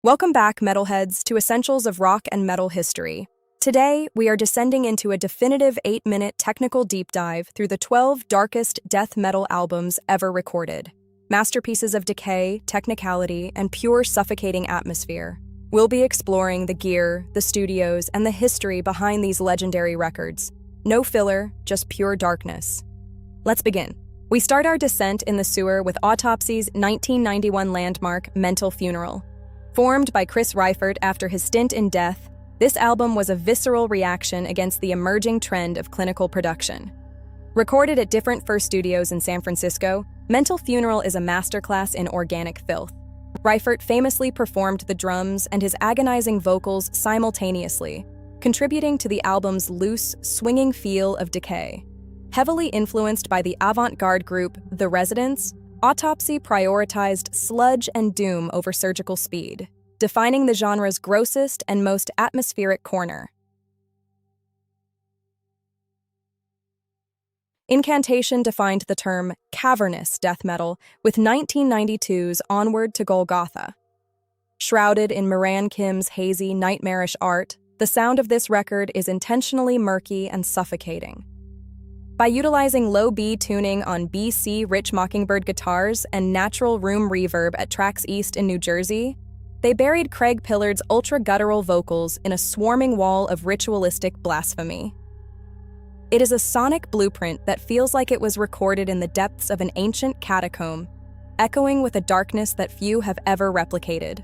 Welcome back, metalheads, to Essentials of Rock and Metal History. Today, we are descending into a definitive 8-minute technical deep dive through the 12 darkest death metal albums ever recorded. Masterpieces of decay, technicality, and pure suffocating atmosphere. We'll be exploring the gear, the studios, and the history behind these legendary records. No filler, just pure darkness. Let's begin. We start our descent in the sewer with Autopsy's 1991 landmark, Mental Funeral. Formed by Chris Reifert after his stint in Death, this album was a visceral reaction against the emerging trend of clinical production. Recorded at different First Studios in San Francisco, Mental Funeral is a masterclass in organic filth. Reifert famously performed the drums and his agonizing vocals simultaneously, contributing to the album's loose, swinging feel of decay. Heavily influenced by the avant-garde group The Residents, Autopsy prioritized sludge and doom over surgical speed, defining the genre's grossest and most atmospheric corner. Incantation defined the term cavernous death metal with 1992's Onward to Golgotha. Shrouded in Moran Kim's hazy, nightmarish art, the sound of this record is intentionally murky and suffocating. By utilizing low B tuning on BC Rich Mockingbird guitars and natural room reverb at Tracks East in New Jersey, they buried Craig Pillard's ultra-guttural vocals in a swarming wall of ritualistic blasphemy. It is a sonic blueprint that feels like it was recorded in the depths of an ancient catacomb, echoing with a darkness that few have ever replicated.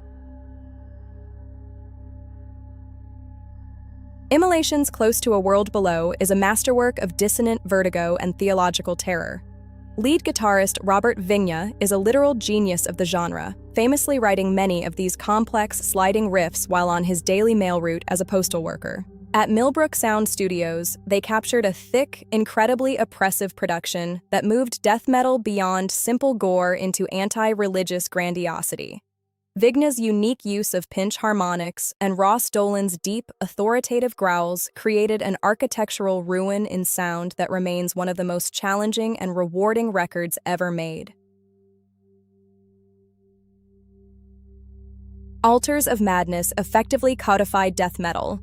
Immolations Close to a World Below is a masterwork of dissonant vertigo and theological terror. Lead guitarist Robert Vigna is a literal genius of the genre, famously writing many of these complex, sliding riffs while on his daily mail route as a postal worker. At Millbrook Sound Studios, they captured a thick, incredibly oppressive production that moved death metal beyond simple gore into anti-religious grandiosity. Vigna's unique use of pinch harmonics and Ross Dolan's deep, authoritative growls created an architectural ruin in sound that remains one of the most challenging and rewarding records ever made. Altars of Madness effectively codified death metal.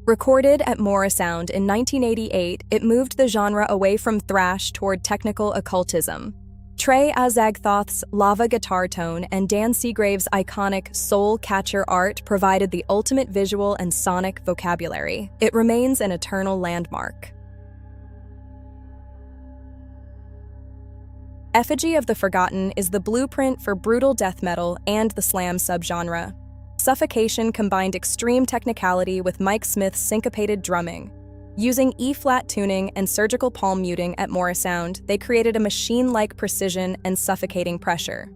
Recorded at Morrisound in 1988, it moved the genre away from thrash toward technical occultism. Trey Azagthoth's lava guitar tone and Dan Seagrave's iconic Soul Catcher art provided the ultimate visual and sonic vocabulary. It remains an eternal landmark. Effigy of the Forgotten is the blueprint for brutal death metal and the slam subgenre. Suffocation combined extreme technicality with Mike Smith's syncopated drumming. Using E-flat tuning and surgical palm muting at Morrisound, they created a machine-like precision and suffocating pressure.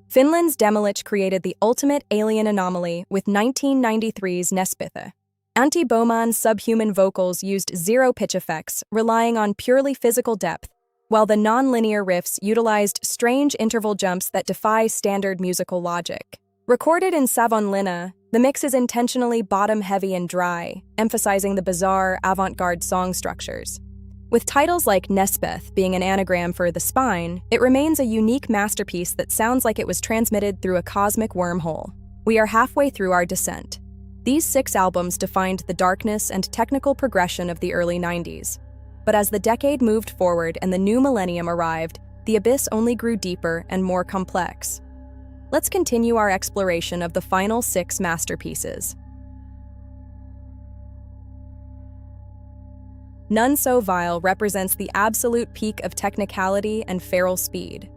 Finland's Demilich created the ultimate alien anomaly with 1993's Nespithe. Antti Bohman's subhuman vocals used zero-pitch effects, relying on purely physical depth, while the non-linear riffs utilized strange interval jumps that defy standard musical logic. Recorded in Savonlinna, the mix is intentionally bottom-heavy and dry, emphasizing the bizarre, avant-garde song structures. With titles like Nespeth being an anagram for the spine, it remains a unique masterpiece that sounds like it was transmitted through a cosmic wormhole. We are halfway through our descent. These 6 albums defined the darkness and technical progression of the early 90s. But as the decade moved forward and the new millennium arrived, the abyss only grew deeper and more complex. Let's continue our exploration of the final 6 masterpieces. None So Vile represents the absolute peak of technicality and feral speed.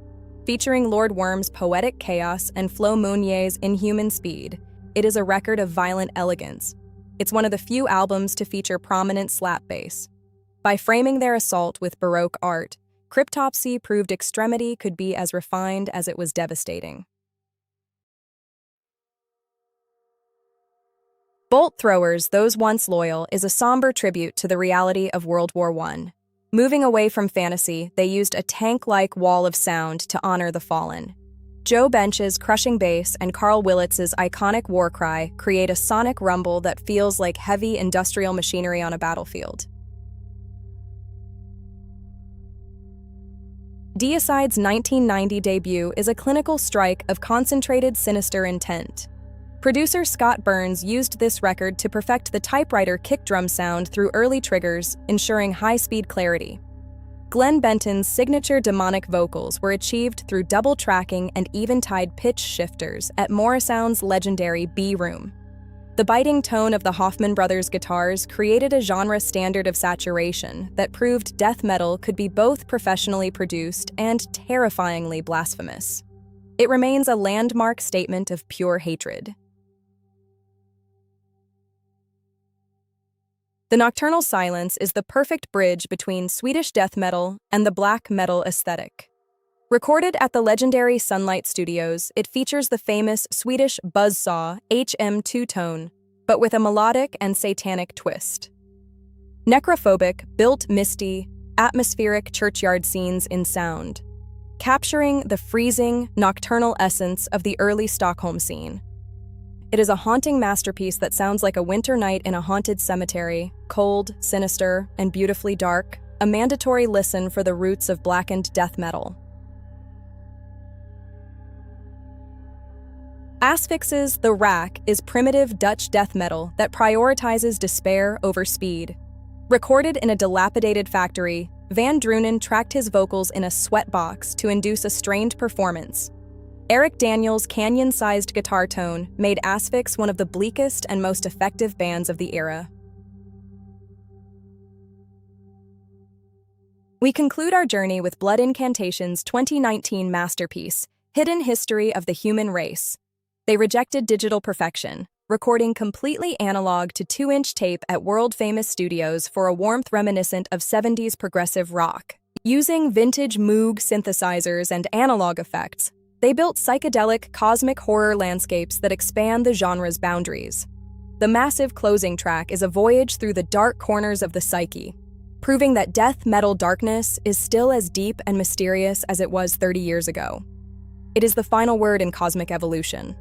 Featuring Lord Worm's poetic chaos and Flo Mounier's inhuman speed, it is a record of violent elegance. It's one of the few albums to feature prominent slap bass. By framing their assault with Baroque art, Cryptopsy proved extremity could be as refined as it was devastating. Bolt Throwers, Those Once Loyal is a somber tribute to the reality of World War I. Moving away from fantasy, they used a tank-like wall of sound to honor the fallen. Joe Bench's crushing bass and Carl Willitz's iconic war cry create a sonic rumble that feels like heavy industrial machinery on a battlefield. Deicide's 1990 debut is a clinical strike of concentrated, sinister intent. Producer Scott Burns used this record to perfect the typewriter kick drum sound through early triggers, ensuring high-speed clarity. Glenn Benton's signature demonic vocals were achieved through double tracking and eventide pitch shifters at Morrisound's legendary B-Room. The biting tone of the Hoffman brothers' guitars created a genre standard of saturation that proved death metal could be both professionally produced and terrifyingly blasphemous. It remains a landmark statement of pure hatred. The Nocturnal Silence is the perfect bridge between Swedish death metal and the black metal aesthetic. Recorded at the legendary Sunlight Studios, it features the famous Swedish buzzsaw HM2 tone, but with a melodic and satanic twist. Necrophobic, built misty, atmospheric churchyard scenes in sound, capturing the freezing, nocturnal essence of the early Stockholm scene. It is a haunting masterpiece that sounds like a winter night in a haunted cemetery, cold, sinister, and beautifully dark, a mandatory listen for the roots of blackened death metal. Asphyx's The Rack is primitive Dutch death metal that prioritizes despair over speed. Recorded in a dilapidated factory, Van Drunen tracked his vocals in a sweatbox to induce a strained performance. Eric Daniels' canyon-sized guitar tone made Asphyx one of the bleakest and most effective bands of the era. We conclude our journey with Blood Incantation's 2019 masterpiece, Hidden History of the Human Race. They rejected digital perfection, recording completely analog to 2-inch tape at world-famous studios for a warmth reminiscent of 70s progressive rock. Using vintage Moog synthesizers and analog effects, they built psychedelic, cosmic horror landscapes that expand the genre's boundaries. The massive closing track is a voyage through the dark corners of the psyche, proving that death metal darkness is still as deep and mysterious as it was 30 years ago. It is the final word in cosmic evolution.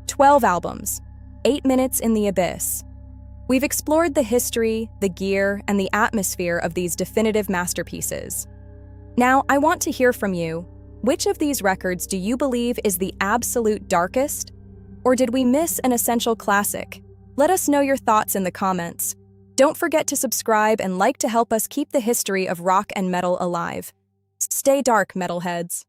"12 albums, 8 minutes in the abyss." We've explored the history, the gear, and the atmosphere of these definitive masterpieces. Now, I want to hear from you. Which of these records do you believe is the absolute darkest? Or did we miss an essential classic? Let us know your thoughts in the comments. Don't forget to subscribe and like to help us keep the history of rock and metal alive. Stay dark, metalheads.